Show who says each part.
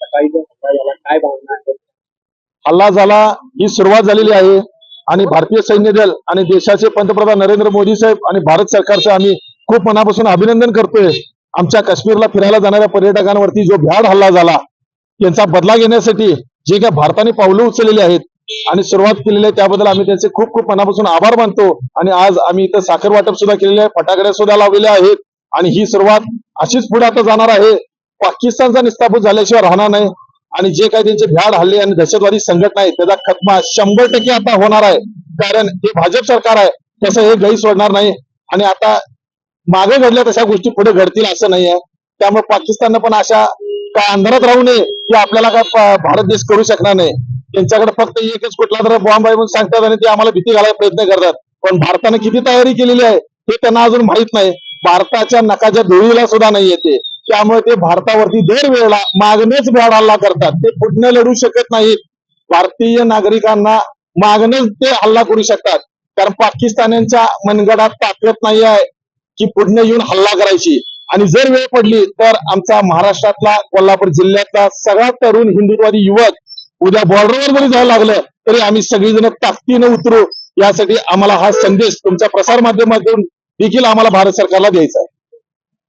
Speaker 1: सकाळी जो हल्ला झाला काय भावना आहे?
Speaker 2: हल्ला झाला ही सुरुवात झालेली आहे आणि भारतीय सैन्य दल आणि देशाचे पंतप्रधान नरेंद्र मोदी साहेब आणि भारत सरकारचं आम्ही खूप मनापासून अभिनंदन करतोय. आमच्या काश्मीरला फिरायला जाणाऱ्या पर्यटकांवरती जो भ्याड हल्ला झाला त्यांचा बदला घेण्यासाठी जे काही भारताने पावलं उचललेली आहेत आणि सुरुवात केलेली आहे त्याबद्दल आम्ही त्यांचे खूप खूप मनापासून आभार मानतो. आणि आज आम्ही इथं साखर वाटप सुद्धा केलेले आहे, फटाकड्या सुद्धा लावलेल्या आहेत आणि ही सुरुवात अशीच पुढे आता जाणार आहे. पाकिस्तानचा निस्तापूत झाल्याशिवाय राहणार नाही आणि जे काही त्यांचे भ्याड हल्ले आणि दहशतवादी संघटना आहे त्याचा खतमा 100% आता होणार आहे. कारण हे भाजप सरकार आहे तसं हे गै सोडणार नाही आणि आता मागे घडल्या तशा गोष्टी पुढे घडतील असं नाही आहे. त्यामुळे पाकिस्ताननं पण अशा काय अंधारात राहू नये की आपल्याला काय भारत देश करू शकणार नाही. त्यांच्याकडे फक्त एकच कुठला तर बॉम्ब आहे म्हणून सांगतात आणि ते आम्हाला भीती घालायला प्रयत्न करतात. पण भारतानं किती तयारी केलेली आहे हे त्यांना अजून माहित नाही. भारताच्या नकाच्या धुळीला सुद्धा नाही येते. त्यामुळे ते भारतावरती दरवेळेला मागणेच भ्याड हल्ला करतात. ते पुढनं लढू शकत नाहीत. भारतीय नागरिकांना मागणेच ते हल्ला करू शकतात. कारण पाकिस्तान्यांच्या मनगडात ताकद नाही आहे की पुढनं येऊन हल्ला करायची. आणि जर वेळ पडली तर आमचा महाराष्ट्रातला कोल्हापूर जिल्ह्यातला सगळा तरुण हिंदुत्ववादी युवक उद्या बॉर्डरवर जरी जायला लागलं तरी आम्ही सगळीजण ताकदीनं उतरू. यासाठी आम्हाला हा संदेश तुमच्या प्रसार माध्यमातून देखील आम्हाला भारत सरकारला द्यायचा आहे.